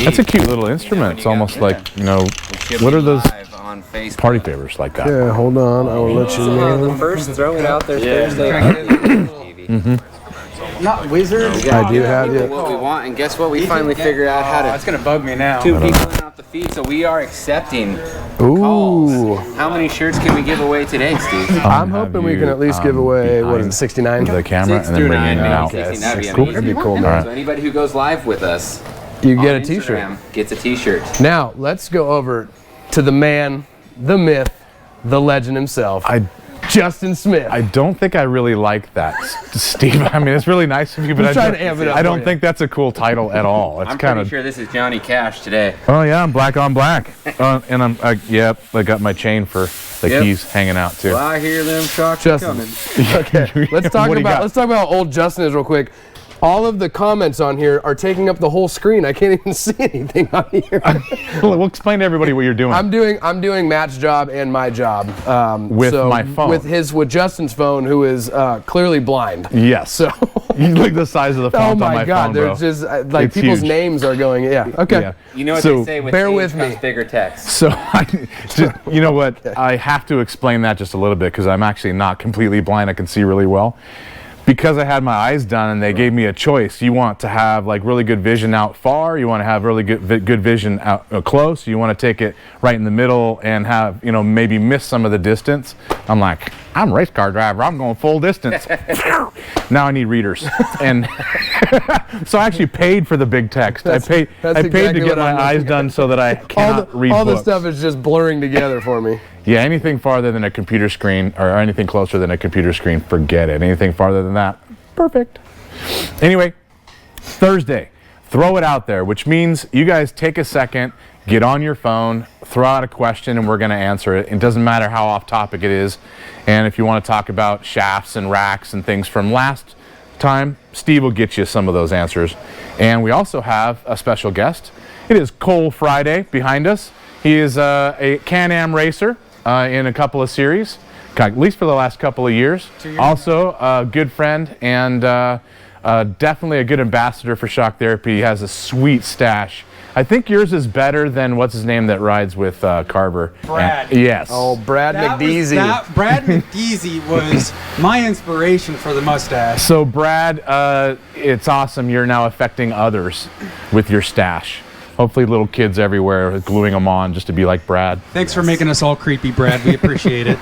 That's a cute little instrument. It's almost like, you know, what are those party favors like that? Yeah, hold on. I will let you know. The first throw it out there Thursday. Not wizards. I do have it. What we want, and guess what? We finally figured out how to. It's gonna bug me now. 2 people in off the feed, so we are accepting Ooh. calls. How many shirts can we give away today, Steve? I'm hoping we can at least give away, what is it, 69? The camera and then bring it out. That'd be cool, man. So anybody who goes live with us, You get on a t-shirt. Instagram gets a t-shirt. Now, let's go over to the man, the myth, the legend himself, Justin Smith. I don't think I really like that, Steve. I mean, it's really nice of you, but trying to amp it up I don't for think that's a cool title at all. It's I'm kind pretty of. sure this is Johnny Cash today. Oh yeah, I'm black on black, and yep, I got my chain for the keys hanging out too. Well, I hear them shots Justin. coming. Okay, let's talk about how old Justin is real quick. All of the comments on here are taking up the whole screen. I can't even see anything on here. We'll explain to everybody what you're doing. I'm doing Matt's job and my job with my phone. With Justin's phone, who is clearly blind. Yes. So you look the size of the font on my God, phone, bro. there's just like It's people's huge. names are going. Yeah. Okay. Yeah. You know what So, they say with bear age with comes me. bigger text. So, you know what? I have to explain that just a little bit because I'm actually not completely blind. I can see really well. Because I had my eyes done and they gave me a choice. You want to have like really good vision out far. You want to have really good vision out close. You want to take it right in the middle and have, you know, maybe miss some of the distance. I'm like, I'm a race car driver. I'm going full distance. Now I need readers. And so I actually paid for the big text. I paid exactly to get my eyes done so that I cannot read all books. the stuff is just blurring together for me. Yeah, anything farther than a computer screen or anything closer than a computer screen, forget it. Anything farther than that, perfect. Anyway, Thursday, throw it out there, which means you guys take a second, get on your phone, throw out a question, and we're going to answer it. It doesn't matter how off topic it is. And if you want to talk about shafts and racks and things from last time, Steve will get you some of those answers. And we also have a special guest. It is Cole Friday behind us. He is a Can-Am racer. In a couple of series, at least for the last couple of years. Also a good friend and definitely a good ambassador for shock therapy. He has a sweet stash. I think yours is better than what's his name that rides with Carver. Brad. Yes. Oh, Brad McDeasy. Brad McDeasy was my inspiration for the mustache. So Brad, it's awesome. You're now affecting others with your stash. Hopefully little kids everywhere gluing them on just to be like Brad. Thanks for making us all creepy, Brad. We appreciate it.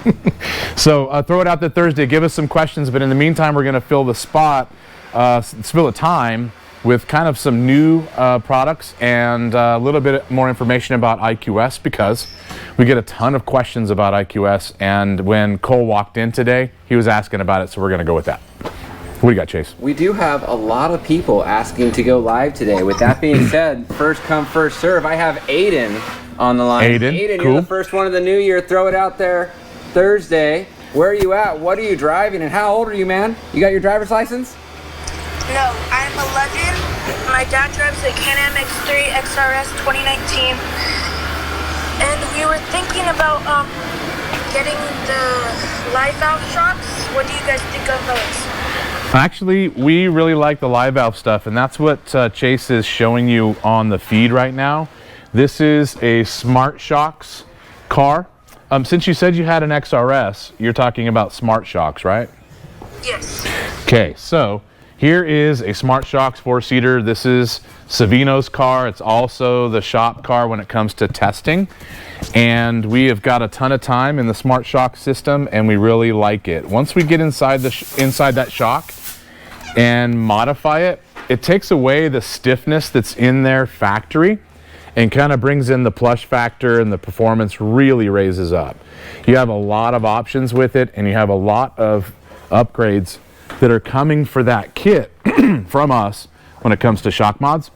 So throw it out there Thursday. Give us some questions. But in the meantime, we're going to fill the spot, fill the time with kind of some new products and a little bit more information about IQS because we get a ton of questions about IQS. And when Cole walked in today, he was asking about it. So we're going to go with that. What do you got, Chase? We do have a lot of people asking to go live today. With that being said, first come, first serve. I have Aiden on the line. Aiden, cool. You're the first one of the new year. Throw it out there Thursday. Where are you at? What are you driving? And how old are you, man? You got your driver's license? No, I'm 11. My dad drives a Can-Am X3 XRS 2019. And we were thinking about getting the live valve shocks. What do you guys think of those? Actually, we really like the live valve stuff, and that's what Chase is showing you on the feed right now. This is a Smart Shocks car. Since you said you had an XRS, you're talking about Smart Shocks, right? Yes. Okay, so here is a Smart Shocks 4-seater. This is Savino's car. It's also the shop car when it comes to testing. And we have got a ton of time in the Smart Shock system, and we really like it. Once we get inside that shock and modify it, it takes away the stiffness that's in their factory and kind of brings in the plush factor, and the performance really raises up. You have a lot of options with it, and you have a lot of upgrades that are coming for that kit from us when it comes to shock mods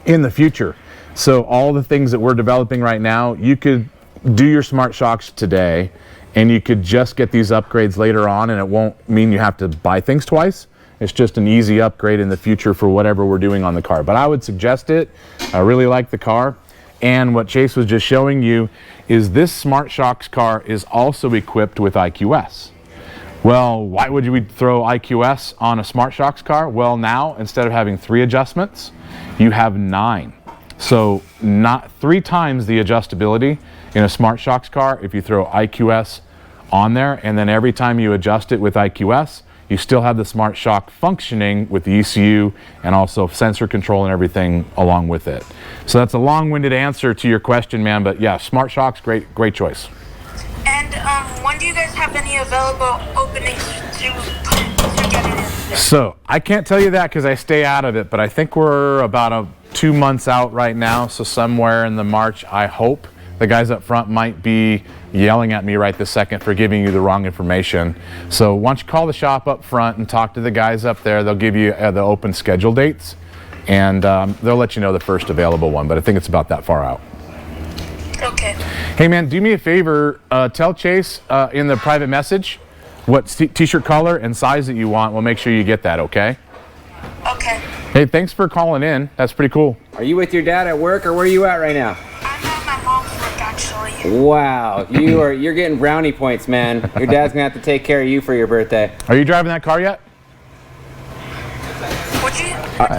in the future. So all the things that we're developing right now, you could do your Smart Shocks today and you could just get these upgrades later on, and it won't mean you have to buy things twice. It's just an easy upgrade in the future for whatever we're doing on the car. But I would suggest it. I really like the car. And what Chase was just showing you is this Smart Shocks car is also equipped with IQS. Well, why would we throw IQS on a Smart Shocks car? Well, now instead of having 3 adjustments, you have 9. So not 3 times the adjustability in a Smart Shocks car if you throw IQS on there, and then every time you adjust it with IQS, you still have the Smart Shock functioning with the ECU and also sensor control and everything along with it. So that's a long-winded answer to your question, man, but yeah, Smart Shocks, great choice. And when do you guys have any available openings to get it in? So I can't tell you that because I stay out of it, but I think we're about 2 months out right now, so somewhere in the March, I hope. The guys up front might be yelling at me right this second for giving you the wrong information. So why don't you call the shop up front and talk to the guys up there. They'll give you the open schedule dates, and they'll let you know the first available one, but I think it's about that far out. Okay. Hey man, do me a favor, tell Chase in the private message what t-shirt color and size that you want. We'll make sure you get that, okay? Okay. Hey, thanks for calling in. That's pretty cool. Are you with your dad at work, or where are you at right now? I'm at my mom's work, actually. Wow, you're getting brownie points, man. Your dad's gonna have to take care of you for your birthday. Are you driving that car yet? What'd you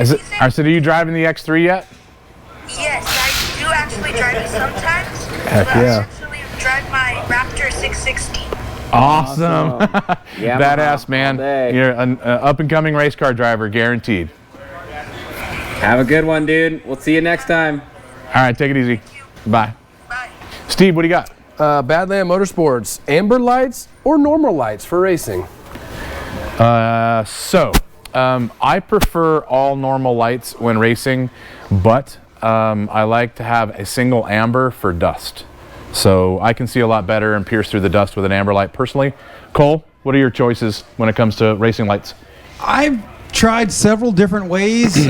say? I said, are you driving the X3 yet? Yes, I do actually drive it sometimes. Heck but yeah. I actually drive my Raptor 660. Awesome. Yeah, Badass, all man. day. You're an up-and-coming race car driver, guaranteed. Have a good one, dude. We'll see you next time. All right, take it easy. Bye. Bye. Steve, what do you got? Badland Motorsports, amber lights or normal lights for racing? I prefer all normal lights when racing, but I like to have a single amber for dust. So I can see a lot better and pierce through the dust with an amber light personally. Cole, what are your choices when it comes to racing lights? I've tried several different ways.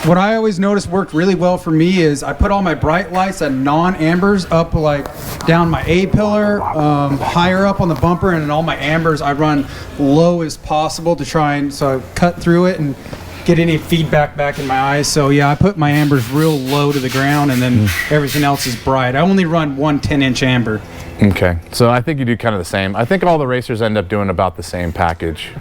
What I always noticed worked really well for me is I put all my bright lights and non-ambers up like down my A-pillar, higher up on the bumper, and then all my ambers I run low as possible to try and so I cut through it and get any feedback back in my eyes. So yeah, I put my ambers real low to the ground, and then everything else is bright. I only run one 10-inch amber. Okay, so I think you do kind of the same. I think all the racers end up doing about the same package.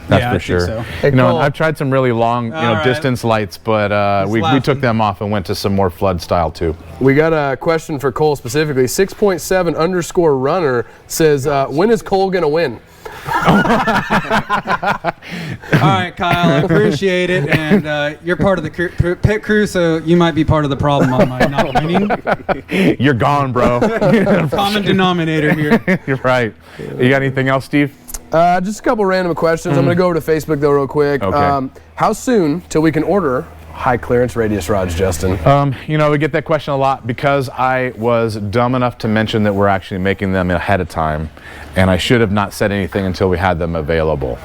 That's Yeah, for I sure. think so. Hey, You know, Cole. I've tried some really long, All right. distance lights, but we took them off and went to some more flood style too. We got a question for Cole specifically. 6.7_runner says, when is Cole going to win? All right, Kyle, I appreciate it, and you're part of the pit crew, so you might be part of the problem on my not winning. You're gone, bro. Common denominator here. You're right. You got anything else, Steve? Just a couple random questions. I'm going to go over to Facebook though real quick. Okay. How soon till we can order high clearance radius rods, Justin? We get that question a lot because I was dumb enough to mention that we're actually making them ahead of time, and I should have not said anything until we had them available.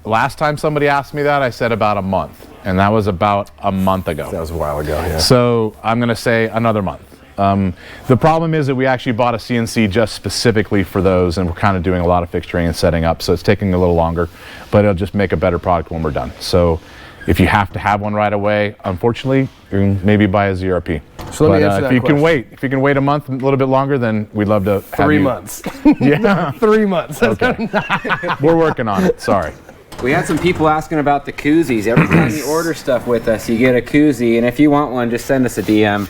Last time somebody asked me that, I said about a month, and that was about a month ago. That was a while ago, yeah. So I'm going to say another month. The problem is that we actually bought a CNC just specifically for those, and we're kind of doing a lot of fixturing and setting up, so it's taking a little longer, but it'll just make a better product when we're done. So if you have to have one right away, unfortunately, you can maybe buy a ZRP. So let me answer that if you question. if you can wait a month, a little bit longer, then we'd love to have 3 you- months. Yeah, 3 months. okay. We're working on it. Sorry. We had some people asking about the koozies. Every time you order stuff with us, you get a koozie, and if you want one, just send us a DM.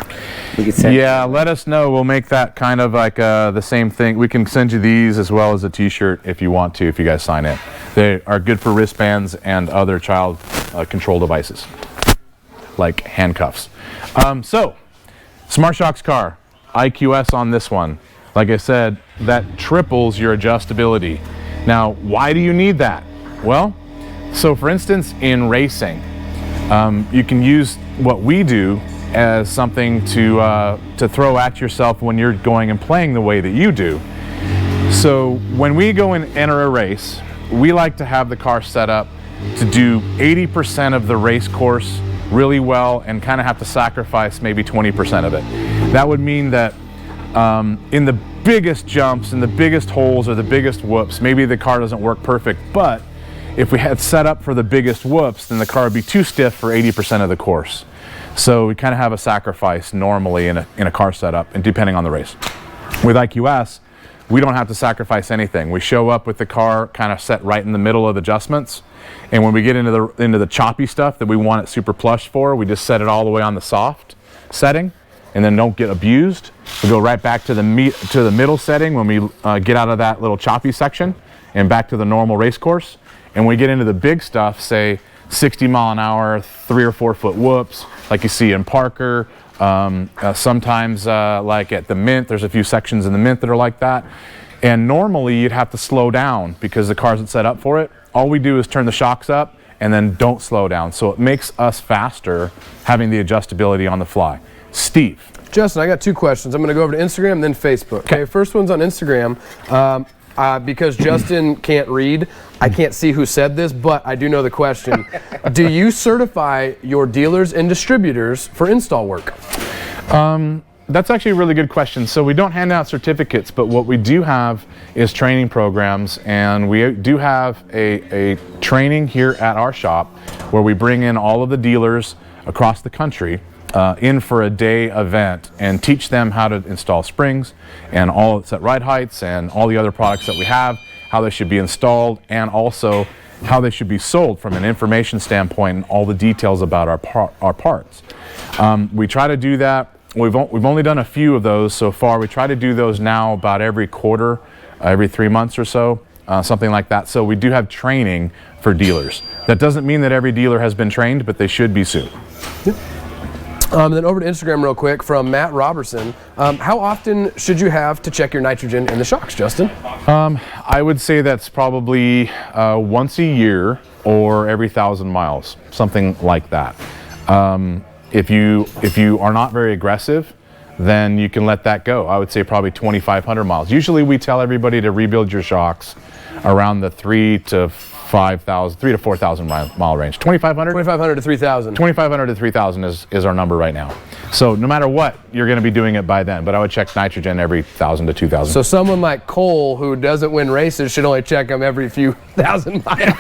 We can send. Yeah, let us know. We'll make that kind of like the same thing. We can send you these as well as a T-shirt if you want to, if you guys sign in. They are good for wristbands and other child control devices, like handcuffs. So, Smart Shocks car, IQS on this one. Like I said, that triples your adjustability. Now, why do you need that? Well, so for instance, in racing, you can use what we do as something to throw at yourself when you're going and playing the way that you do. So when we go and enter a race, we like to have the car set up to do 80% of the race course really well and kind of have to sacrifice maybe 20% of it. That would mean that in the biggest jumps and the biggest holes or the biggest whoops, maybe the car doesn't work perfect, but if we had set up for the biggest whoops, then the car would be too stiff for 80% of the course. So we kind of have a sacrifice normally in a car setup, and depending on the race. With IQS, we don't have to sacrifice anything. We show up with the car kind of set right in the middle of adjustments, and when we get into the choppy stuff that we want it super plush for, we just set it all the way on the soft setting, and then don't get abused. We go right back to the middle setting when we get out of that little choppy section, and back to the normal race course. And when we get into the big stuff, say 60 mile an hour, 3 or 4 foot whoops, like you see in Parker. Sometimes like at the Mint, there's a few sections in the Mint that are like that. And normally you'd have to slow down because the car isn't set up for it. All we do is turn the shocks up and then don't slow down. So it makes us faster having the adjustability on the fly. Steve. Justin, I got 2 questions. I'm going to go over to Instagram and then Facebook. Okay, first one's on Instagram. Because Justin can't read, I can't see who said this, but I do know the question. Do you certify your dealers and distributors for install work? That's actually a really good question. So we don't hand out certificates, but what we do have is training programs, and we do have a training here at our shop where we bring in all of the dealers across the country in for a day event and teach them how to install springs and all set ride heights and all the other products that we have, how they should be installed, and also how they should be sold from an information standpoint and all the details about our parts. We try to do that. We've only done a few of those so far. We try to do those now about every quarter, every 3 months or so, something like that. So we do have training for dealers. That doesn't mean that every dealer has been trained, but they should be soon. Then over to Instagram real quick from Matt Robertson. How often should you have to check your nitrogen in the shocks, Justin? I would say that's probably once a year or every 1,000 miles, something like that. If you are not very aggressive, then you can let that go. I would say probably 2,500 miles. Usually we tell everybody to rebuild your shocks around the 3 to 4,000 mile range. 2,500? 2,500 to 3,000. 2,500 to 3,000 is our number right now. So no matter what, you're going to be doing it by then. But I would check nitrogen every 1,000 to 2,000. So someone like Cole, who doesn't win races, should only check them every few thousand miles.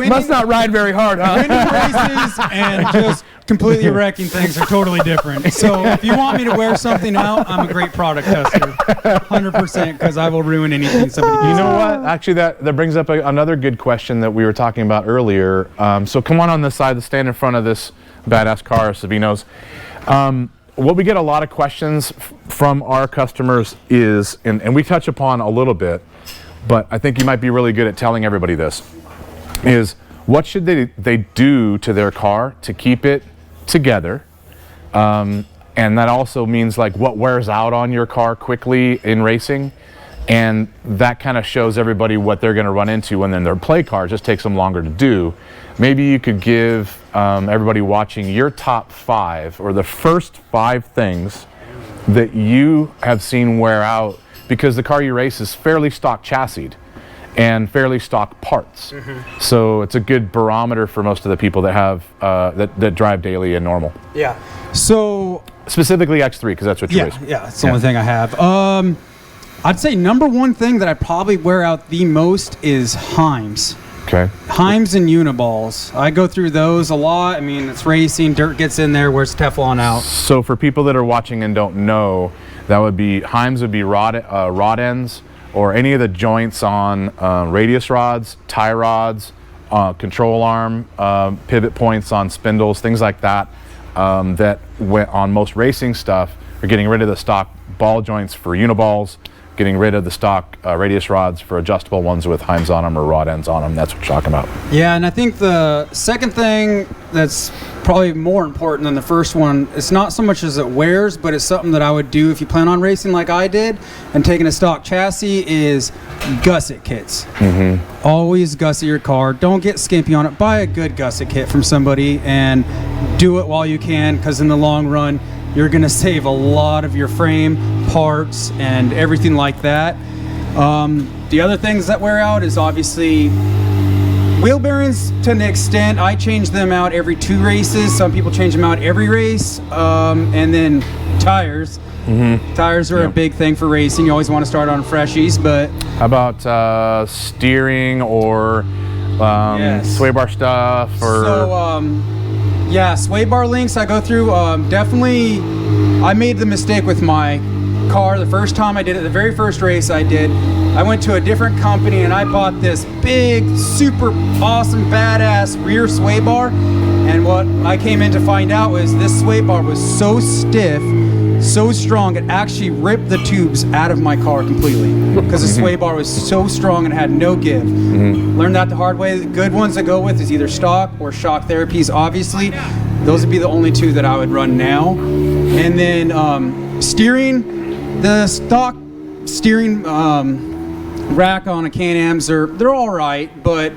Must not ride very hard, huh? Winning races and just completely wrecking things are totally different. So if you want me to wear something out, I'm a great product tester, 100%, because I will ruin anything somebody gives me. You know what? Actually, that brings up another good question that we were talking about earlier. So come on this side, stand in front of this badass car, Savino's. What we get a lot of questions from our customers is, and we touch upon a little bit, but I think you might be really good at telling everybody this, is what should they do to their car to keep it together? And that also means like what wears out on your car quickly in racing. And that kind of shows everybody what they're going to run into when they're in their play car. It just takes them longer to do. Maybe you could give everybody watching your top 5 or the first 5 things that you have seen wear out, because the car you race is fairly stock chassised and fairly stock parts. So it's a good barometer for most of the people that have that drive daily and normal. Yeah. So specifically X3, because that's what you're racing. Yeah, it's the only thing I have. I'd say number one thing that I probably wear out the most is Heims. Okay. Heims and Uniballs. I go through those a lot. I mean, it's racing, dirt gets in there, where's Teflon out? So for people that are watching and don't know, that would be, Heims would be rod ends or any of the joints on radius rods, tie rods, control arm, pivot points on spindles, things like that, that went on most racing stuff are getting rid of the stock ball joints for Uniballs, getting rid of the stock radius rods for adjustable ones with Heims on them or rod ends on them. That's what you're talking about. Yeah, and I think the second thing that's probably more important than the first one, it's not so much as it wears, but it's something that I would do if you plan on racing like I did and taking a stock chassis, is gusset kits. Always gusset your car. Don't get skimpy on it. Buy a good gusset kit from somebody and do it while you can, because in the long run, you're going to save a lot of your frame, parts, and everything like that. The other things that wear out is obviously wheel bearings to an extent. I change them out every 2 races. Some people change them out every race. And then tires. Tires are a big thing for racing. You always want to start on freshies, but... How about steering or sway bar stuff? Or So Yeah, sway bar links I go through. Definitely, I made the mistake with my car the first time I did it. The very first race I did, I went to a different company and I bought this big, super awesome, badass rear sway bar. And what I came in to find out was this sway bar was so stiff, so strong, it actually ripped the tubes out of my car completely because the sway bar was so strong and had no give. Learned that the hard way. The good ones to go with is either stock or shock therapies, obviously. Those would be the only two that I would run now. And then steering, the stock steering rack on a Can-Ams, they're all right, but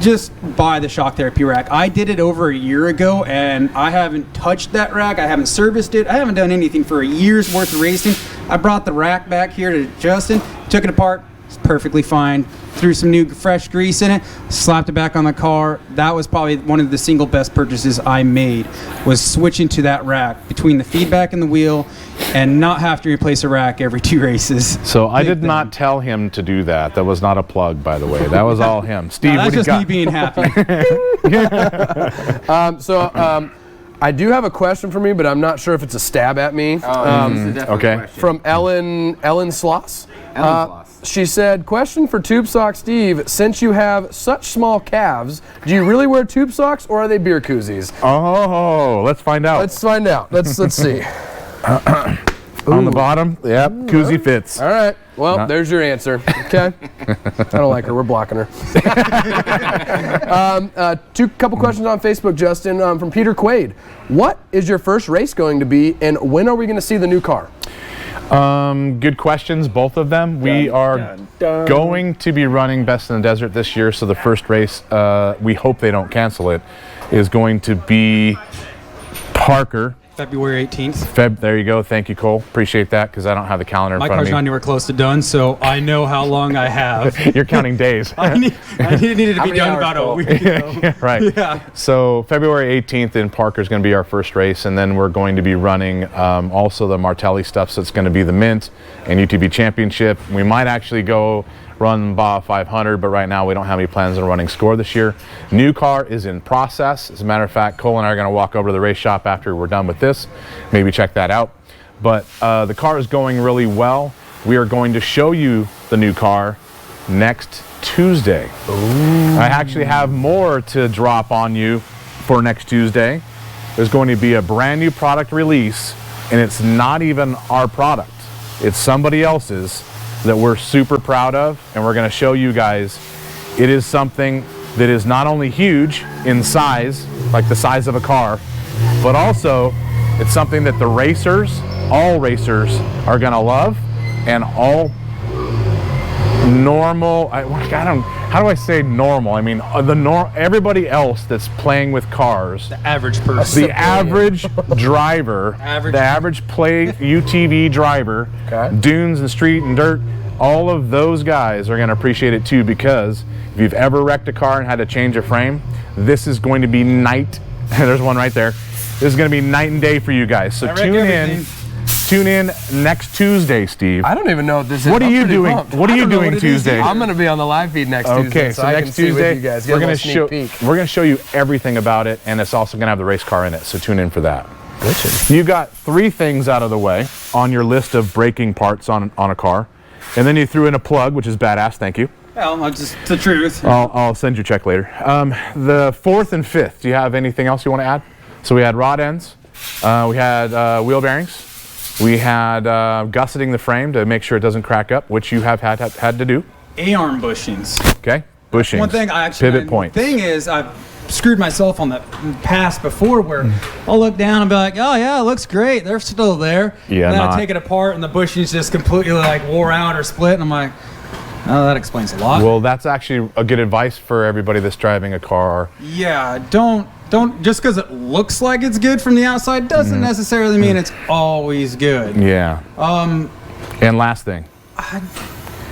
just buy the shock therapy rack. I did it over a year ago and I haven't touched that rack. I haven't serviced it. I haven't done anything for a year's worth of racing. I brought the rack back here to Justin, took it apart. It's perfectly fine. Threw some new fresh grease in it, slapped it back on the car. That was probably one of the single best purchases I made, was switching to that rack between the feedback and the wheel and not have to replace a rack every 2 races. So I did not tell him to do that. That was not a plug, by the way. That was all him. Steve, That's what do you just got? me being happy. I do have a question for me, but I'm not sure if it's a stab at me. This is definitely okay. a question. From Ellen Sloss. Ellen Sloss. She said, question for Tube Sock Steve, since you have such small calves, do you really wear tube socks or are they beer koozies? Oh, let's find out. Let's find out. Let's see. On the bottom, yep, koozie fits. All right. Well, there's your answer. Okay. I don't like her. We're blocking her. Couple questions on Facebook, Justin, from Peter Quaid. What is your first race going to be, and when are we going to see the new car? Good questions, both of them. We are going to be running Best in the Desert this year, so the first race, we hope they don't cancel it, is going to be Parker. February 18th. There you go. Thank you, Cole. Appreciate that because I don't have the calendar in My front car's of not me. anywhere close to done, so I know how long I have. You're counting days. I needed to How be many done hours, about Cole? a week ago. Yeah, right. Yeah. So February 18th in Parker is going to be our first race, and then we're going to be running also the Martelli stuff. So it's going to be the Mint and UTV Championship. We might actually go run Baja 500, but right now we don't have any plans on running Score this year. New car is in process. As a matter of fact, Cole and I are going to walk over to the race shop after we're done with this. Maybe check that out. But the car is going really well. We are going to show you the new car next Tuesday. Ooh. I actually have more to drop on you for next Tuesday. There's going to be a brand new product release, and it's not even our product. It's somebody else's that we're super proud of, and we're going to show you guys. It is something that is not only huge in size, like the size of a car, but also it's something that the racers, all racers, are going to love, and all normal, how do I say normal? I mean, everybody else that's playing with cars, The average person. the average driver, the average play UTV driver, dunes and street and dirt, all of those guys are going to appreciate it too, because if you've ever wrecked a car and had to change a frame, this is going to be there's one right there. This is going to be night and day for you guys. So tune in next Tuesday, Steve. I don't even know what this is. What are you doing? Pumped. What are you doing Tuesday? I'm going to be on the live feed next Tuesday. Okay, so I next can see Tuesday, with you guys. Get we're a going little to sneak peek. we're going to show you everything about it, and it's also going to have the race car in it. So tune in for that. Good. You got 3 things out of the way on your list of braking parts on a car, and then you threw in a plug, which is badass. Thank you. Well, just the truth. I'll send you a check later. The 4th and 5th. Do you have anything else you want to add? So we had rod ends, we had wheel bearings. We had gusseting the frame to make sure it doesn't crack up, which you have had to do. A-arm bushings. Okay, bushings. One thing I actually pivot point. The thing is, I've screwed myself on the past before where I'll look down and be like, oh yeah, it looks great. They're still there. Yeah, and then not. I take it apart and the bushings just completely like wore out or split, and I'm like, oh, that explains a lot. Well, that's actually a good advice for everybody that's driving a car. Yeah, don't just because it looks like it's good from the outside doesn't necessarily mean it's always good. Yeah. And last thing,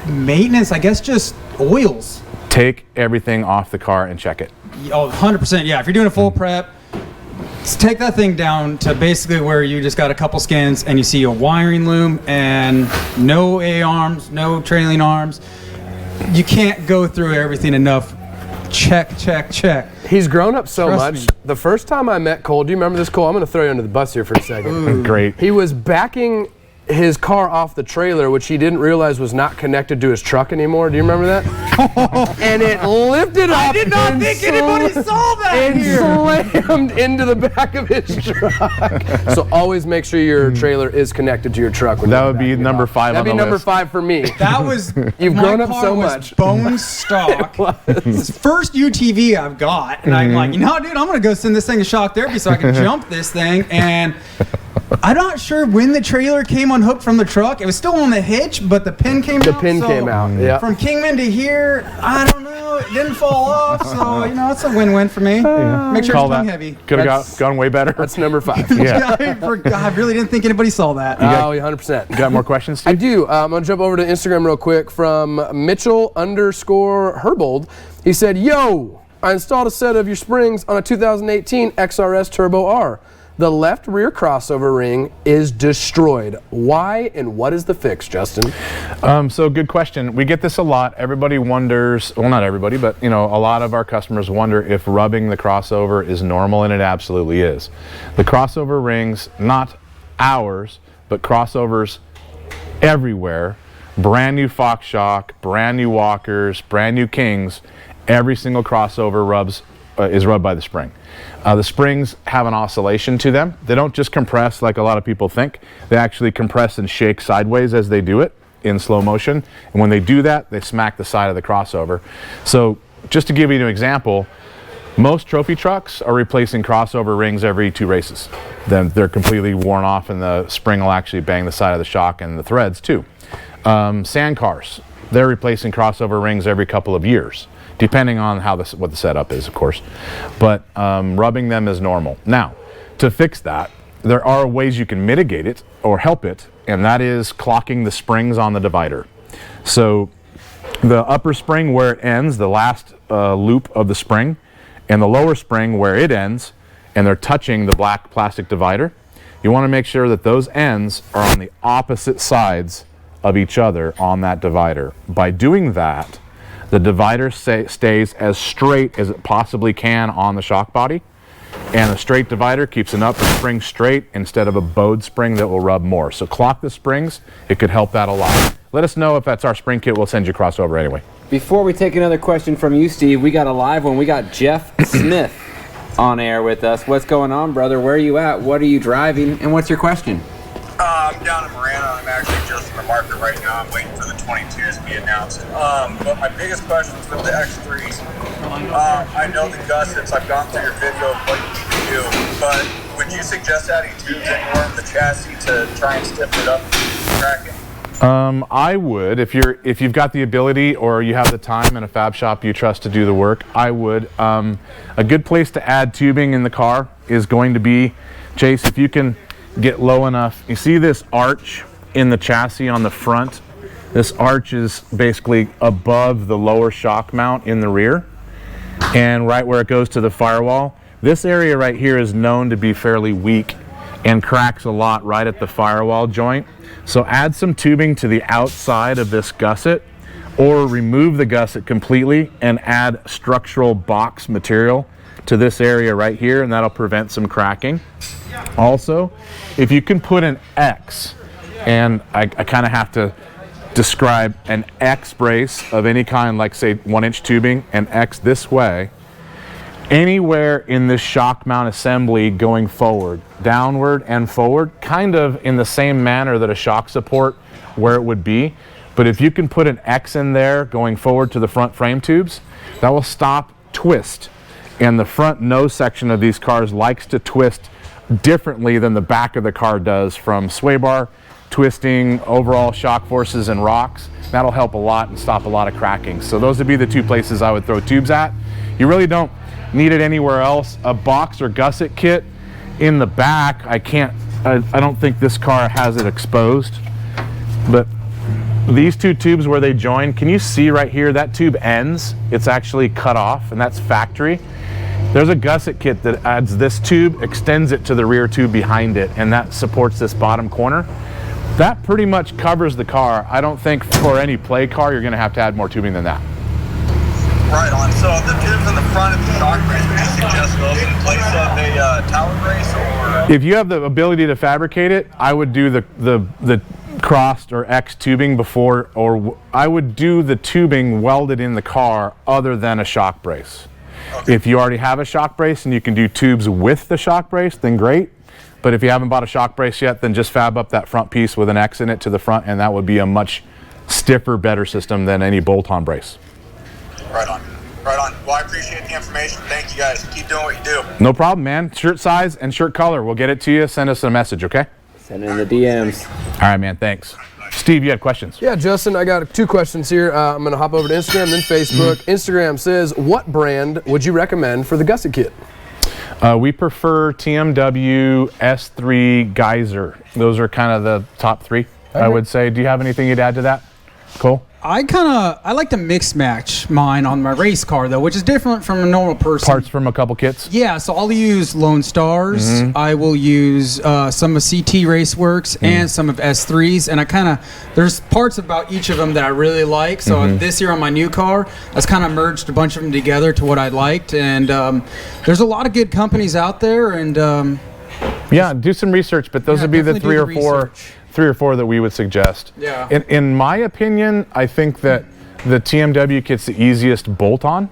Maintenance, I guess, just oils. take everything off the car and check it. Oh, 100%. Yeah, if you're doing a full prep, take that thing down to basically where you just got a couple skins and you see a wiring loom and no A-arms, no trailing arms. You can't go through everything enough check, check, check. He's grown up so Trust much. me. The first time I met Cole, do you remember this, Cole? I'm going to throw you under the bus here for a second. Great. He was backing his car off the trailer, which he didn't realize was not connected to his truck anymore. Do you remember that? And it lifted up. I did not think anybody saw that and here. slammed into the back of his truck. So always make sure your trailer is connected to your truck. When That you're would be backing it number off. 5 on That'd the be number list. 5 for me. That was You've my grown up car so was much. bone stock. It's the first UTV I've got, and I'm like, you know, dude, I'm gonna go send this thing to shock therapy so I can jump this thing. And I'm not sure when the trailer came unhooked from the truck. It was still on the hitch, but the pin came out. The pin so came out. Yeah. From Kingman to here, I don't know. It didn't fall off, so you know, it's a win-win for me. Make sure Call it's that. wing heavy. Could That's- have gone way better. That's number 5. Yeah. I really didn't think anybody saw that. Oh, 100%. Got more questions, I Steve? do. I'm going to jump over to Instagram real quick from Mitchell_Herbold. He said, yo, I installed a set of your springs on a 2018 XRS Turbo R. The left rear crossover ring is destroyed. Why and what is the fix, Justin? So good question. We get this a lot. Everybody wonders, well, not everybody, but you know, a lot of our customers wonder if rubbing the crossover is normal, and it absolutely is. The crossover rings, not ours, but crossovers everywhere, brand new Fox shock, brand new Walkers, brand new Kings, every single crossover is rubbed by the spring. The springs have an oscillation to them. They don't just compress like a lot of people think. They actually compress and shake sideways as they do it in slow motion. And when they do that, they smack the side of the crossover. So just to give you an example, most trophy trucks are replacing crossover rings every 2 races. Then they're completely worn off and the spring will actually bang the side of the shock and the threads too. Sand cars, they're replacing crossover rings every couple of years, depending on what the setup is, of course. But rubbing them is normal. Now, to fix that, there are ways you can mitigate it or help it, and that is clocking the springs on the divider. So the upper spring where it ends, the last loop of the spring, and the lower spring where it ends, and they're touching the black plastic divider, you want to make sure that those ends are on the opposite sides of each other on that divider. By doing that, the divider stays as straight as it possibly can on the shock body, and a straight divider keeps an upper spring straight instead of a bowed spring that will rub more. So clock the springs, it could help that a lot. Let us know if that's our spring kit, we'll send you crossover anyway. Before we take another question from you, Steve, we got a live one. We got Jeff Smith on air with us. What's going on, brother? Where are you at? What are you driving? And what's your question? I'm down in Marana. I'm actually just in the market right now. I'm waiting for the 22s to be announced. But my biggest question is with the X3s. I know the Gussets. I've gone through your video of what you need to do. But would you suggest adding tubes anywhere in the chassis to try and stiffen it up and crack it? I would, if you've got the ability or you have the time in a fab shop you trust to do the work, I would. A good place to add tubing in the car is going to be, Chase, if you can get low enough. You see this arch in the chassis on the front? This arch is basically above the lower shock mount in the rear, and right where it goes to the firewall. This area right here is known to be fairly weak and cracks a lot right at the firewall joint. So add some tubing to the outside of this gusset, or remove the gusset completely and add structural box material to this area right here, and that'll prevent some cracking. Also, if you can put an X, and I kind of have to describe an X brace of any kind, like say 1-inch tubing, an X this way, anywhere in this shock mount assembly going forward, downward and forward, kind of in the same manner that a shock support where it would be. But if you can put an X in there going forward to the front frame tubes, that will stop twist. And the front nose section of these cars likes to twist differently than the back of the car does, from sway bar, twisting, overall shock forces, and rocks. That'll help a lot and stop a lot of cracking. So those would be the 2 places I would throw tubes at. You really don't need it anywhere else. A box or gusset kit in the back, I don't think this car has it exposed, but these 2 tubes where they join, can you see right here, that tube ends, it's actually cut off, and that's factory. There's a gusset kit that adds this tube, extends it to the rear tube behind it, and that supports this bottom corner. That pretty much covers the car. I don't think for any play car you're going to have to add more tubing than that. Right on. So the tubes in the front of the shock brace, would you suggest those in place of a tower brace, or? If you have the ability to fabricate it, I would do the crossed or X tubing before, or I would do the tubing welded in the car other than a shock brace. Okay. If you already have a shock brace and you can do tubes with the shock brace, then great. But if you haven't bought a shock brace yet, then just fab up that front piece with an X in it to the front, and that would be a much stiffer, better system than any bolt-on brace. Right on. Right on. Well, I appreciate the information. Thank you, guys. Keep doing what you do. No problem, man. Shirt size and shirt color. We'll get it to you. Send us a message, okay? Send in the DMs. All right, man. Thanks. Steve, you had questions? Yeah, Justin, I got 2 questions here. I'm going to hop over to Instagram, then Facebook. Instagram says, what brand would you recommend for the Gusset kit? We prefer TMW, S3, Geyser. Those are kind of the top 3, I would say. Do you have anything you'd add to that, Cole? I like to mix match mine on my race car though, which is different from a normal person. Parts from a couple kits? Yeah, so I'll use Lone Stars. I will use some of CT Raceworks and some of S3s, and there's parts about each of them that I really like. So this year on my new car, I kind of merged a bunch of them together to what I liked, and there's a lot of good companies out there, and yeah, do some research, but those would be the 3 or 4 that we would suggest. Yeah. In my opinion, I think that the TMW kit's the easiest bolt-on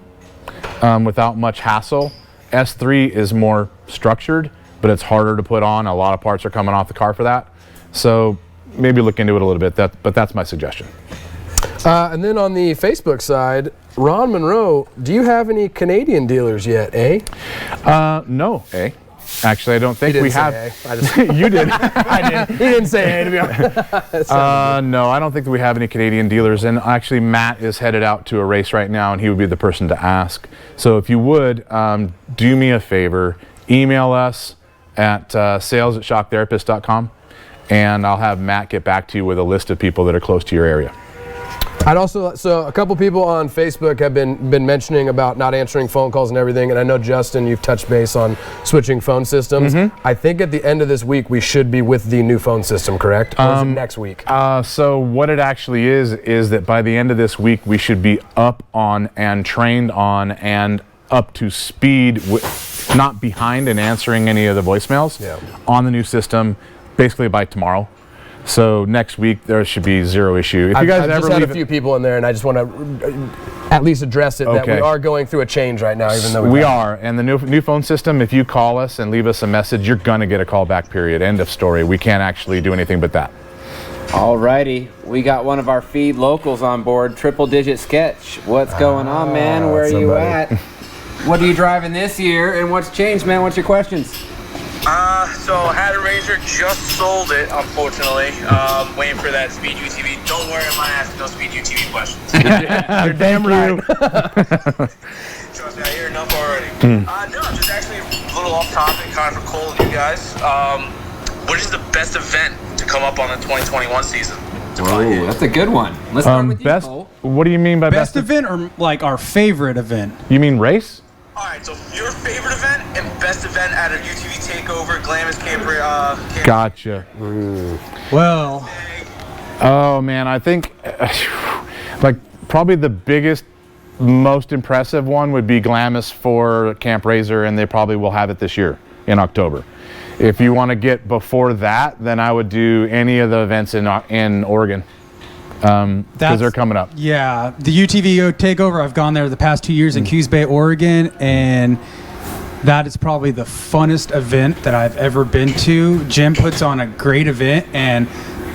without much hassle. S3 is more structured, but it's harder to put on. A lot of parts are coming off the car for that. So maybe look into it a little bit, but that's my suggestion. And then on the Facebook side, Ron Monroe, do you have any Canadian dealers yet, eh? No, Actually, I don't think we have. You did. I did. He didn't say to be honest. No, I don't think that we have any Canadian dealers. And actually, Matt is headed out to a race right now, and he would be the person to ask. So if you would, do me a favor, email us at sales@shocktherapist.com, and I'll have Matt get back to you with a list of people that are close to your area. So a couple people on Facebook have been mentioning about not answering phone calls and everything, and I know, Justin, you've touched base on switching phone systems. I think at the end of this week we should be with the new phone system, correct? Or is it next week? So what it actually is that by the end of this week we should be up on and trained on and up to speed, not behind in answering any of the voicemails on the new system, basically by tomorrow. So next week there should be zero issue. If you guys I've ever just had a few people in there, and I just want to at least address it that we are going through a change right now, even though we are. And the new phone system, if you call us and leave us a message, you're gonna get a call back. Period. End of story. We can't actually do anything but that. Alrighty, we got one of our feed locals on board, Triple Digit Sketch. What's going on, man? Where are you at? What are you driving this year, and what's changed, man? What's your questions? So I had a Razor, just sold it, unfortunately. Waiting for that Speed UTV. Don't worry, I'm not asking no Speed UTV questions. You're damn right. Trust me, I hear enough already. No, just actually a little off topic, kind of for Cole and you guys. What is the best event to come up on the 2021 season? Oh, that's a good one. Let's start with you, Cole. What do you mean by best event, or like our favorite event? You mean race? All right, so your favorite event and best event at a UTV takeover, Glamis Camper. Gotcha. Well, oh man, I think like probably the biggest, most impressive one would be Glamis for Camp Razor, and they probably will have it this year in October. If you want to get before that, then I would do any of the events in Oregon. Because they're coming up. Yeah, the UTV takeover, I've gone there the past 2 years in Coos Bay, Oregon, and that is probably the funnest event that I've ever been to. Jim puts on a great event, and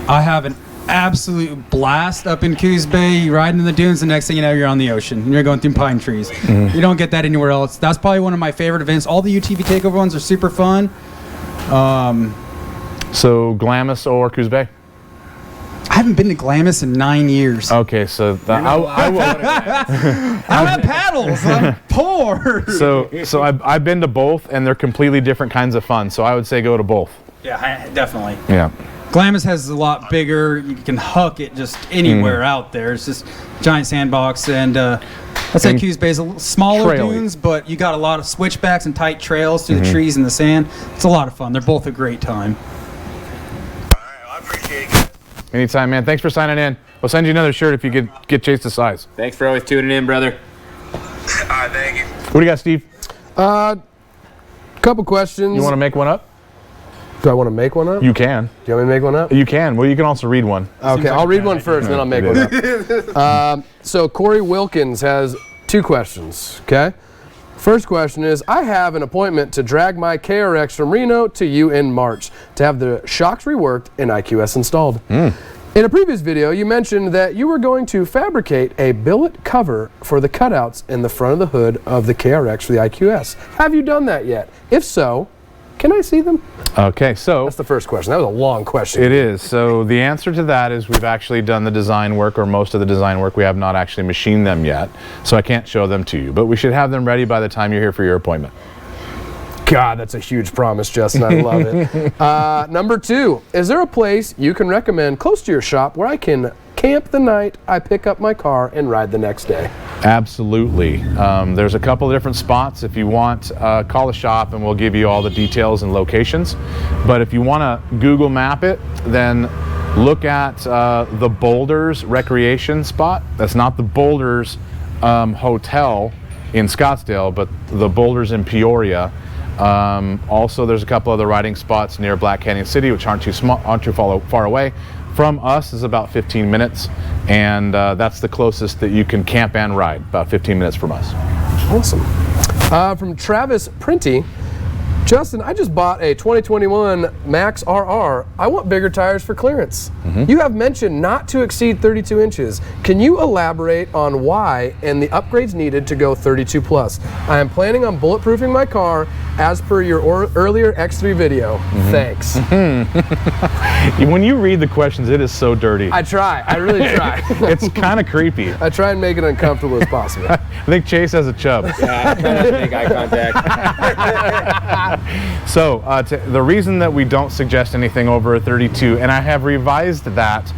I have an absolute blast up in Coos Bay. You ride in the dunes, the next thing you know, you're on the ocean. You're going through pine trees. You don't get that anywhere else. That's probably one of my favorite events. All the UTV takeover ones are super fun. So Glamis or Coos Bay? I haven't been to Glamis in 9 years. Okay, so I will. I don't have paddles. I'm poor. So I've been to both, and they're completely different kinds of fun. So I would say go to both. Yeah, definitely. Yeah. Glamis has a lot bigger. You can huck it just anywhere out there. It's just giant sandbox, and I'd say Coos Bay is a little smaller dunes, but you got a lot of switchbacks and tight trails through the trees and the sand. It's a lot of fun. They're both a great time. All right, I appreciate it. Anytime, man. Thanks for signing in. We'll send you another shirt if you get chased to size. Thanks for always tuning in, brother. All right, thank you. What do you got, Steve? Couple questions. You want to make one up? Do I want to make one up? You can. Do you want me to make one up? You can. Well, you can also read one. Okay, I'll read one first, and then I'll make one up. So Corey Wilkins has 2 questions, okay? First question is, I have an appointment to drag my KRX from Reno to you in March to have the shocks reworked and IQS installed. In a previous video, you mentioned that you were going to fabricate a billet cover for the cutouts in the front of the hood of the KRX for the IQS. Have you done that yet? If so, can I see them? Okay, so That's the first question. That was a long question. it is. So the answer to that is we've actually done the design work, or most of the design work. We have not actually machined them yet, so I can't show them to you. But we should have them ready by the time you're here for your appointment. God, that's a huge promise, Justin. I love it. Number 2, is there a place you can recommend close to your shop where I can camp the night I pick up my car and ride the next day? Absolutely. There's a couple of different spots. If you want, call the shop and we'll give you all the details and locations. But if you want to Google map it, then look at the Boulders Recreation spot. That's not the Boulders Hotel in Scottsdale, but the Boulders in Peoria. Also, there's a couple other riding spots near Black Canyon City, which aren't too far away. From us is about 15 minutes, and that's the closest that you can camp and ride, about 15 minutes from us. Awesome. From Travis Printy, Justin, I just bought a 2021 Max RR. I want bigger tires for clearance. You have mentioned not to exceed 32 inches. Can you elaborate on why and the upgrades needed to go 32 plus? I am planning on bulletproofing my car as per your earlier X3 video. Thanks. When you read the questions, it is so dirty. I try. I really try. It's kind of creepy. I try and make it uncomfortable as possible. I think Chase has a chub. Yeah, I'm trying to make eye contact. So the reason that we don't suggest anything over a 32, and I have revised that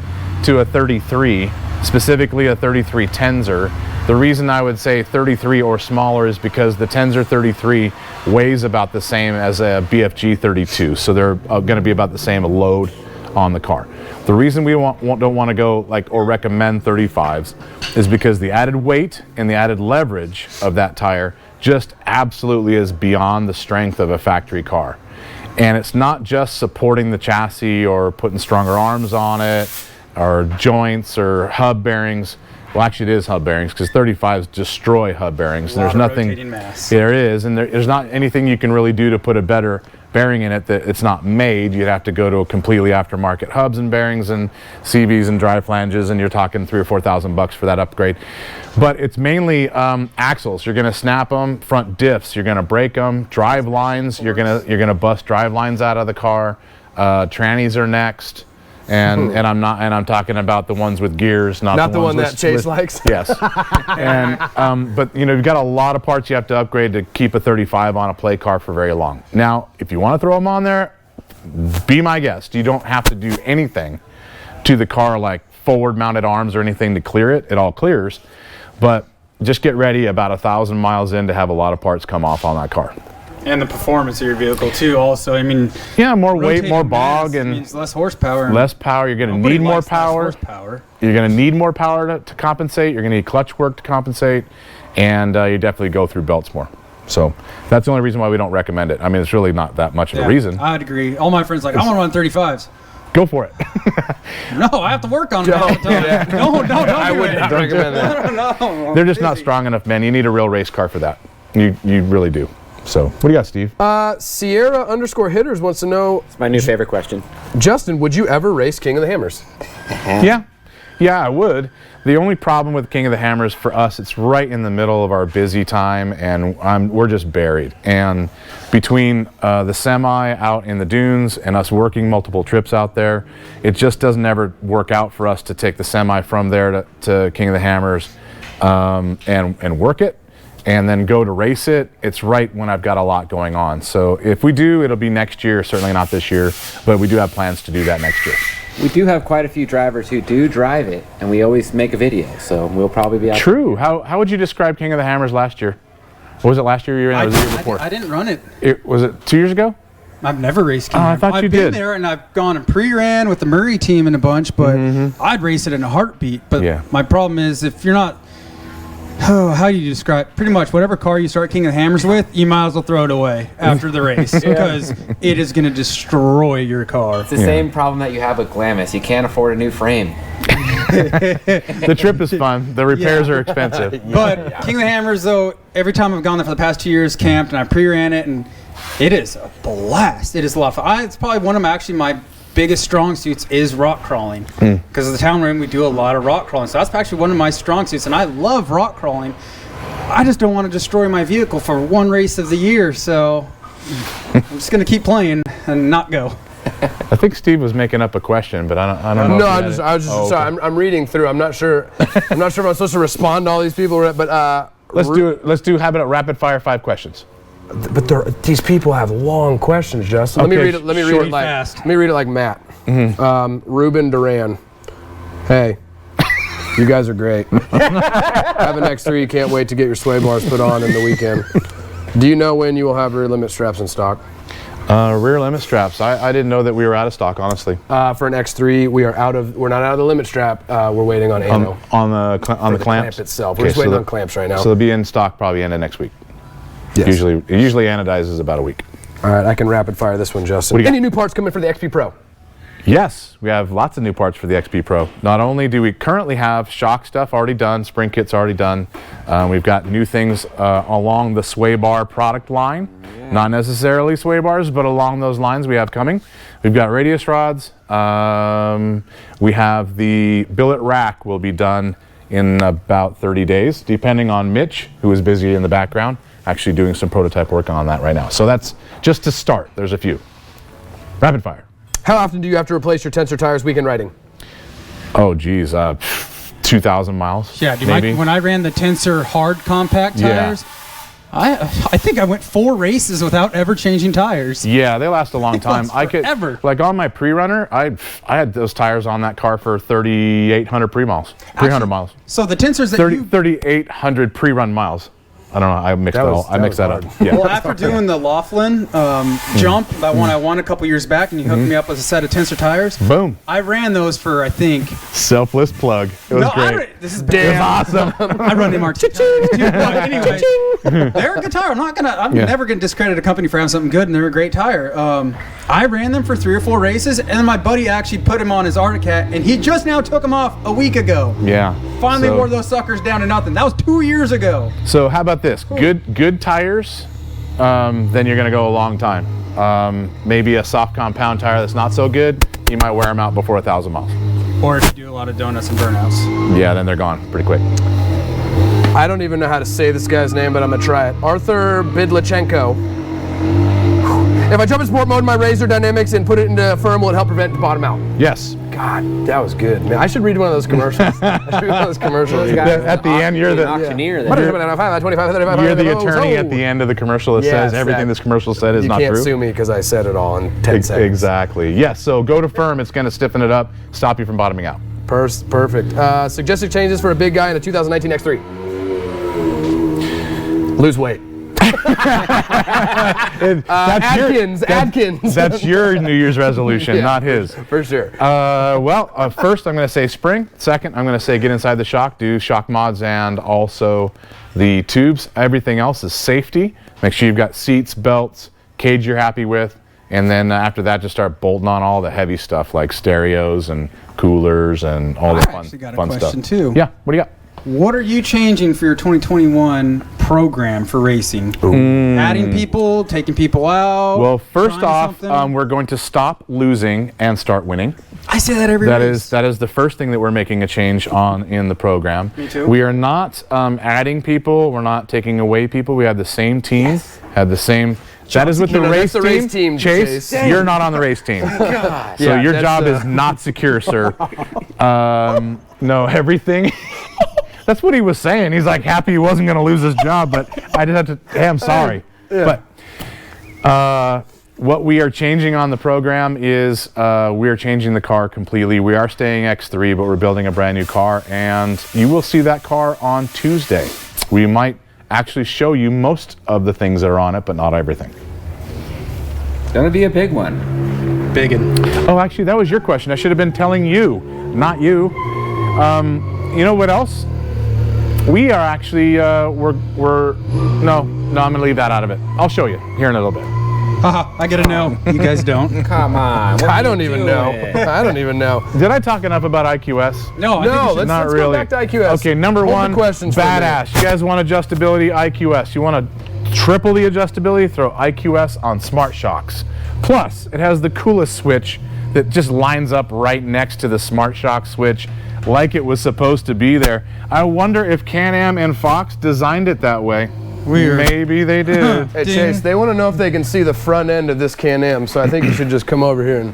to a 33, specifically a 33 Tenzer. The reason I would say 33 or smaller is because the Tenzer 33 weighs about the same as a BFG 32, so they're going to be about the same load on the car. The reason we don't want to go or recommend 35s is because the added weight and the added leverage of that tire just absolutely is beyond the strength of a factory car. And it's not just supporting the chassis or putting stronger arms on it or joints or hub bearings. Well, actually it is hub bearings, because 35s destroy hub bearings. There's nothing, rotating mass. There is, and there's not anything you can really do to put a better bearing in it that it's not made. You'd have to go to a completely aftermarket hubs and bearings and CVs and drive flanges, and you're talking $3,000 or $4,000 for that upgrade. But it's mainly axles. You're going to snap them, front diffs. You're going to break them. Drive lines. You're going to bust drive lines out of the car. Trannies are next. And I'm talking about the ones with gears, not the one ones that Chase likes. Yes. And but you've got a lot of parts you have to upgrade to keep a 35 on a play car for very long. Now, if you want to throw them on there, be my guest. You don't have to do anything to the car like forward mounted arms or anything to clear it. It all clears, but just get ready about 1,000 miles in to have a lot of parts come off on that car. And the performance of your vehicle too. Also, I mean, yeah, more weight, more mass bog, and means less horsepower. Less power. You're going to need more power. You're going to need more power to compensate. You're going to need clutch work to compensate, and you definitely go through belts more. So that's the only reason why we don't recommend it. I mean, it's really not that much of a reason. I'd agree. All my friends I want to run 35s. Go for it. No, I have to work on it all the time. Don't I would not recommend that. No, They're just not strong enough, man. You need a real race car for that. You really do. So, what do you got, Steve? Sierra_hitters wants to know, It's my new favorite question. Justin, would you ever race King of the Hammers? Yeah, I would. The only problem with King of the Hammers for us, it's right in the middle of our busy time, and we're just buried. And between the semi out in the dunes and us working multiple trips out there, it just doesn't ever work out for us to take the semi from there to King of the Hammers and work it, and then go to race it. It's right when I've got a lot going on. So if we do, it'll be next year, certainly not this year, but we do have plans to do that next year. We do have quite a few drivers who do drive it, and we always make a video, so we'll probably be out True. How would you describe King of the Hammers last year? What was it last year? Or was it the year before? I didn't run it. Was it 2 years ago? I've never raced King. I thought you did. I've been there, and I've gone and pre-ran with the Murray team in a bunch, but I'd race it in a heartbeat. But my problem is, if you're not Oh, how do you describe? Pretty much whatever car you start King of the Hammers with, you might as well throw it away after the race because it is going to destroy your car. It's the same problem that you have with Glamis. You can't afford a new frame. The trip is fun. The repairs are expensive. But King of the Hammers, though, every time I've gone there for the past 2 years, camped, and I pre-ran it, and it is a blast. It is a lot of fun. It's probably one of my biggest strong suits is rock crawling. Because of the town we're in, we do a lot of rock crawling. So that's actually one of my strong suits, and I love rock crawling. I just don't want to destroy my vehicle for one race of the year, so I'm just going to keep playing and not go. I think Steve was making up a question, but I don't know. No, I was just sorry. I'm reading through. I'm not sure. I'm not sure if I'm supposed to respond to all these people, but Let's do it. Let's do have it a rapid fire 5 questions. But these people have long questions, Justin. Okay, Let me read it like Matt. Ruben Duran. Hey, you guys are great. Have an X3. Can't wait to get your sway bars put on in the weekend. Do you know when you will have rear limit straps in stock? Rear limit straps. I didn't know that we were out of stock, honestly. For an X3, we're not out of the limit strap. We're waiting on ammo. On the clamps? Clamp itself. We're just waiting on clamps right now. So they'll be in stock probably end of next week. Yes. It usually anodizes about a week. All right, I can rapid fire this one, Justin. Any new parts coming for the XP Pro? Yes, we have lots of new parts for the XP Pro. Not only do we currently have shock stuff already done, spring kits already done, we've got new things along the sway bar product line. Not necessarily sway bars, but along those lines we have coming. We've got radius rods. We have the billet rack will be done in about 30 days, depending on Mitch, who is busy in the background, actually doing some prototype work on that right now. So that's just to start. There's a few. Rapid fire. How often do you have to replace your tensor tires weekend riding? Oh, geez, 2,000 miles. Yeah, maybe. when I ran the Tensor hard compact tires, I think I went 4 races without ever changing tires. Yeah, they last a long time. I could ever. Like on my pre-runner, I had those tires on that car for 3,800 pre-miles, 300 miles. So the Tensors that 3,800 pre-run miles. I don't know. I mixed that up. Yeah. Well, after doing the Laughlin jump, that one I won a couple years back, and you hooked me up with a set of Tensor tires. Boom. I ran those for, I think. Selfless plug. It was great. This is damn awesome. I run MRT tires too. But anyway, they're a good tire. I'm never going to discredit a company for having something good, and they're a great tire. I ran them for 3 or 4 races, and then my buddy actually put them on his Arctic Cat, and he just now took them off a week ago. Yeah. Finally wore those suckers down to nothing. That was 2 years ago. So how about this? Good tires, then you're going to go a long time. Maybe a soft compound tire that's not so good, you might wear them out before 1,000 miles. Or if you do a lot of donuts and burnouts. Yeah, then they're gone pretty quick. I don't even know how to say this guy's name, but I'm going to try it. Arthur Bidlachenko. If I jump in sport mode in my Razor Dynamics and put it into firm, will it help prevent bottom out? Yes. God, that was good, man. I should read one of those commercials. At the end, you're the auctioneer. You're the attorney at the end of the commercial that says everything this commercial said is not true. You can't sue me because I said it all in 10 seconds. Exactly. Yes, so go to firm. It's going to stiffen it up, stop you from bottoming out. Perfect. Suggested changes for a big guy in a 2019 X3. Lose weight. Adkins. That's your New Year's resolution, not his. For sure. First I'm going to say spring. Second, I'm going to say get inside the shock, do shock mods and also the tubes. Everything else is safety. Make sure you've got seats, belts, cage you're happy with, and then after that just start bolting on all the heavy stuff like stereos and coolers and all the fun stuff. I got a question too. Yeah, what do you got? What are you changing for your 2021 program for racing? Adding people, taking people out? Well, first off, we're going to stop losing and start winning. I say that every race. That is the first thing that we're making a change on in the program. Me too. We are not adding people. We're not taking away people. We have the same team. Have the same. That is with the race team. Chase, you're not on the race team. God. So your job is not secure, sir. No, everything. That's what he was saying. He's like happy he wasn't going to lose his job, but I just had to. Hey, I'm sorry. Yeah. But what we are changing on the program is we are changing the car completely. We are staying X3, but we're building a brand new car, and you will see that car on Tuesday. We might actually show you most of the things that are on it, but not everything. It's going to be a big one. Biggin. Oh, actually, that was your question. I should have been telling you, not you. You know what else? We are actually, no, I'm gonna leave that out of it. I'll show you here in a little bit. Haha, I gotta know. You guys don't. Come on. what I are don't you even know. doing? I don't even know. Did I talk enough about IQS? No, I think you No, should- let's Not go really. back to IQS. Okay, number Hold the one, questions for a minute. badass. You guys want adjustability, IQS. You want to triple the adjustability, throw IQS on Smart Shocks. Plus, it has the coolest switch that just lines up right next to the Smart Shock switch like it was supposed to be there. I wonder if Can-Am and Fox designed it that way. Weird. Maybe they did. Hey, Ding. Chase, they want to know if they can see the front end of this Can-Am, so I think you should just come over here and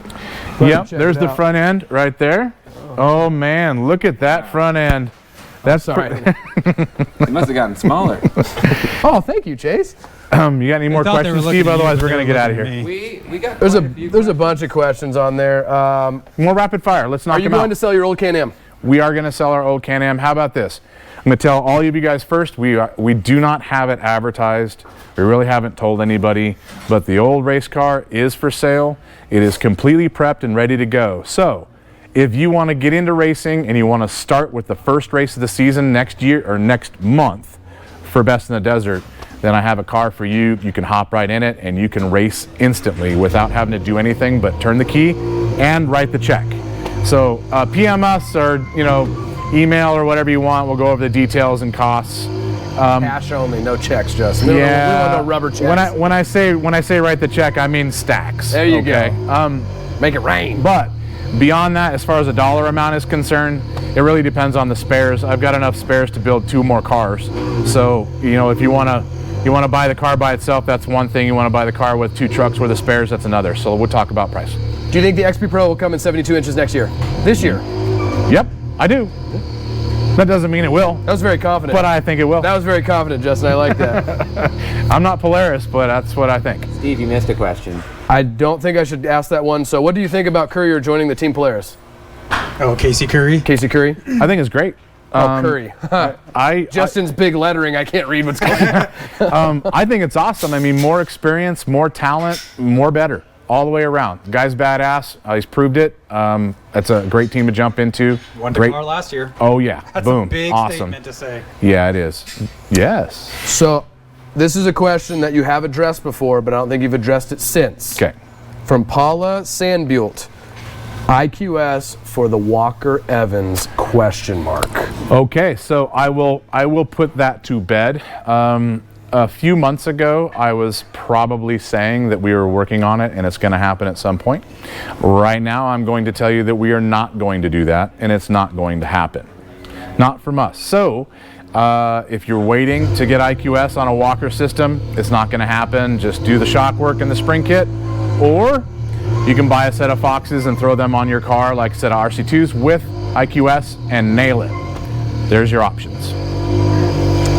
Yep, check there's it the out. front end right there. Oh man, look at that front end. That's Sorry. It must have gotten smaller. Oh, thank you, Chase. You got any more thought they were questions, looking Steve? at you, Otherwise, but we're they gonna were get out of looking here. at me. We got There's quite a few there's a questions. bunch of questions on there. More rapid fire. Let's knock Are you them out. going to sell your old Can-Am? We are going to sell our old Can-Am. How about this? I'm going to tell all of you guys first, we do not have it advertised. We really haven't told anybody, but the old race car is for sale. It is completely prepped and ready to go. So if you want to get into racing and you want to start with the first race of the season next year or next month for Best in the Desert, then I have a car for you. You can hop right in it and you can race instantly without having to do anything but turn the key and write the check. So PM us or email or whatever you want. We'll go over the details and costs. Cash only, no checks, Justin. We don't want no rubber checks. When I say write the check, I mean stacks. There you okay? go. Make it rain. But beyond that, as far as a dollar amount is concerned, it really depends on the spares. I've got enough spares to build 2 more cars. So if you want to buy the car by itself, that's one thing. You want to buy the car with 2 trucks worth of spares, that's another. So we'll talk about price. Do you think the XP Pro will come in 72 inches next year? This year? Yep, I do. That doesn't mean it will, That was very confident. but I think it will. That was very confident, Justin. I like that. I'm not Polaris, but that's what I think. Steve, you missed a question. I don't think I should ask that one. So what do you think about Courier joining the Team Polaris? Oh, Casey Curry. Casey Curry? I think it's great. Curry. Justin's big lettering. I can't read what's going on. I think it's awesome. I mean, more experience, more talent, more better, all the way around. The guy's badass. He's proved it. That's a great team to jump into. Won the Great. car last year. Oh yeah, That's boom, a big awesome. statement to say. Yeah, it is. Yes. So this is a question that you have addressed before, but I don't think you've addressed it since. Okay. From Paula Sandbult. IQS for the Walker Evans ? Okay, so I will put that to bed. A few months ago, I was probably saying that we were working on it and it's going to happen at some point. Right now, I'm going to tell you that we are not going to do that and it's not going to happen. Not from us. So, if you're waiting to get IQS on a Walker system, it's not going to happen. Just do the shock work and the spring kit, or you can buy a set of Foxes and throw them on your car like a set of RC2s with IQS and nail it. There's your options.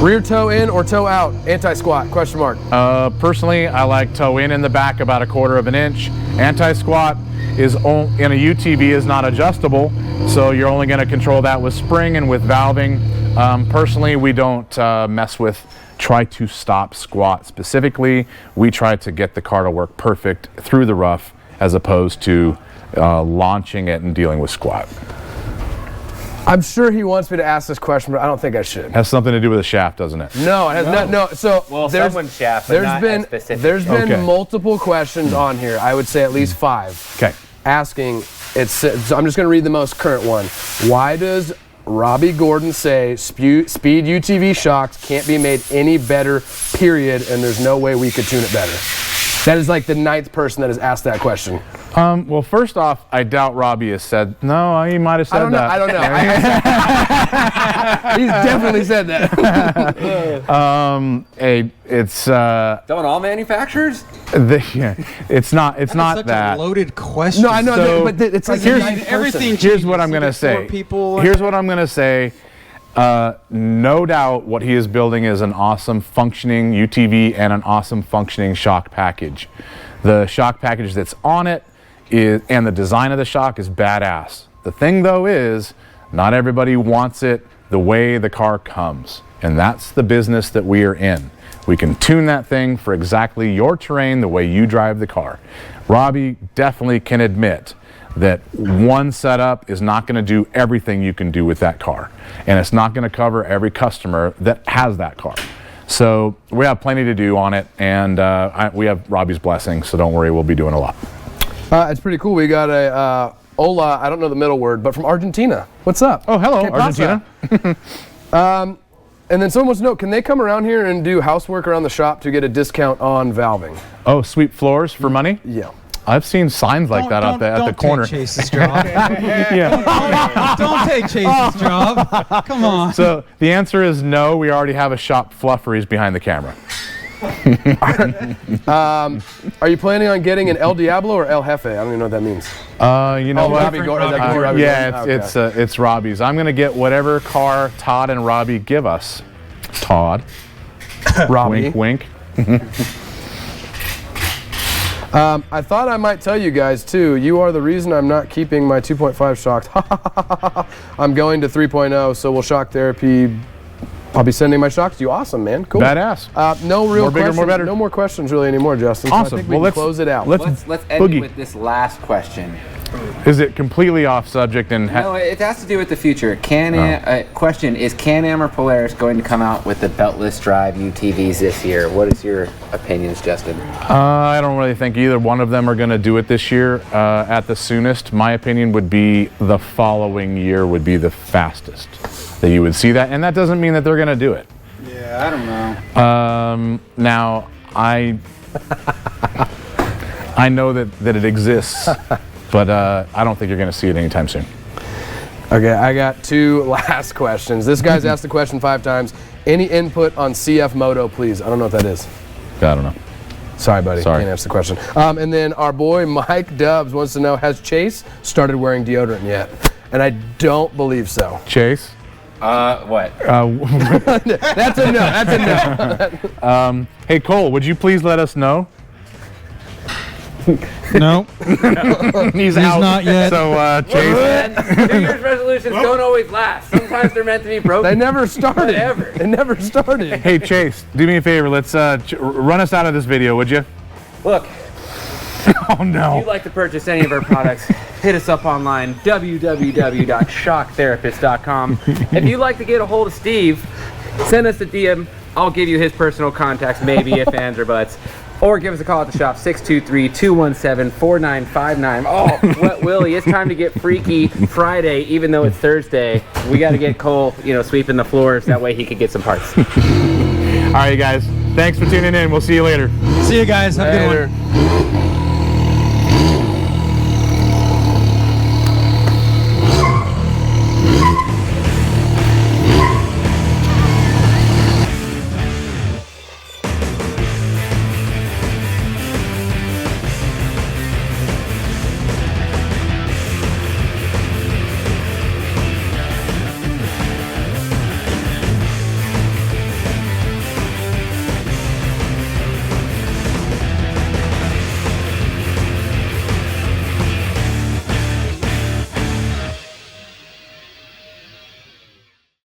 Rear toe in or toe out? Anti-squat? ? Personally, I like toe in the back about 1/4 inch. Anti-squat is in a UTV is not adjustable, so you're only going to control that with spring and with valving. Personally, we don't try to stop squat specifically. We try to get the car to work perfect through the rough as opposed to launching it and dealing with squat. I'm sure he wants me to ask this question, but I don't think I should. Has something to do with the shaft, doesn't it? No, it has not. No. So Well, there's someone's shaft, but not as specific. there's been Okay. multiple questions on here. I would say at least 5. Okay. Asking, so I'm just going to read the most current one. Why does Robbie Gordon say speed UTV shocks can't be made any better, period, and there's no way we could tune it better? That is like the 9th person that has asked that question. Well, first off, I doubt Robbie has said, no, he might have said that. I don't know. He's definitely said that. It's Don't all manufacturers? it's not Such that. a loaded question. No, I know, So, but it's like here's- the 9th person. everything. Here's what I'm Look gonna at say. 4 people. Here's what I'm gonna say. No doubt what he is building is an awesome functioning UTV and an awesome functioning shock package. The shock package that's on it and the design of the shock is badass. The thing though is, not everybody wants it the way the car comes. And that's the business that we are in. We can tune that thing for exactly your terrain, the way you drive the car. Robbie definitely can admit that one setup is not going to do everything you can do with that car, and it's not going to cover every customer that has that car. So we have plenty to do on it, and we have Robbie's blessing, so don't worry, we'll be doing a lot. It's pretty cool. We got a hola, I don't know the middle word, but from Argentina. What's up? Oh, hello, Argentina. And then someone wants to know, can they come around here and do housework around the shop to get a discount on valving? Oh, sweep floors for money? Yeah. I've seen signs like that out there at the corner. Don't take Chase's job. Yeah. Don't take Chase's job. Come on. So the answer is no. We already have a shop flufferys behind the camera. Are you planning on getting an El Diablo or El Jefe? I don't even know what that means. You know what? Robbie Robbie Yeah, Gordon? it's Robbie's. I'm gonna get whatever car Todd and Robbie give us. Todd. Robbie. Wink, wink. I thought I might tell you guys too. You are the reason I'm not keeping my 2.5 shocked. I'm going to 3.0, so we'll shock therapy. I'll be sending my shocks to you. Awesome, man. Cool. Badass. No real More bigger, questions. more better. No more questions really anymore, Justin. So Awesome. I think we Well, can close it out. Let's end boogie. it with this last question. Is it completely off subject and No, it has to do with the future. Question, is Can-Am or Polaris going to come out with the beltless drive UTVs this year? What is your opinions, Justin? I don't really think either one of them are going to do it this year at the soonest. My opinion would be the following year would be the fastest that you would see that, and that doesn't mean that they're going to do it. Yeah, I don't know. Now, I know that it exists, but I don't think you're going to see it anytime soon. Okay, I got two last questions. This guy's asked the question 5 times. Any input on CF Moto, please? I don't know what that is. I don't know. Sorry, buddy. Sorry. Can't answer the question. And then our boy Mike Dubs wants to know, has Chase started wearing deodorant yet? And I don't believe so. Chase? What? That's a no. That's a no. Hey, Cole, would you please let us know? No. He's out. not yet. So, Chase. New Year's resolutions don't always last. Sometimes they're meant to be broken. They never started. Whatever. They never started. Hey, Chase, do me a favor. Let's run us out of this video, would you? Look, Oh, if no. you'd like to purchase any of our products, hit us up online, www.shocktherapist.com. If you'd like to get a hold of Steve, send us a DM. I'll give you his personal contacts, maybe, if ands or buts. Or give us a call at the shop, 623-217-4959. Oh, Wet Willie, it's time to get freaky Friday, even though it's Thursday. We got to get Cole, sweeping the floors. That way he could get some parts. All right, guys. Thanks for tuning in. We'll see you later. See you guys. Have a good one. Later.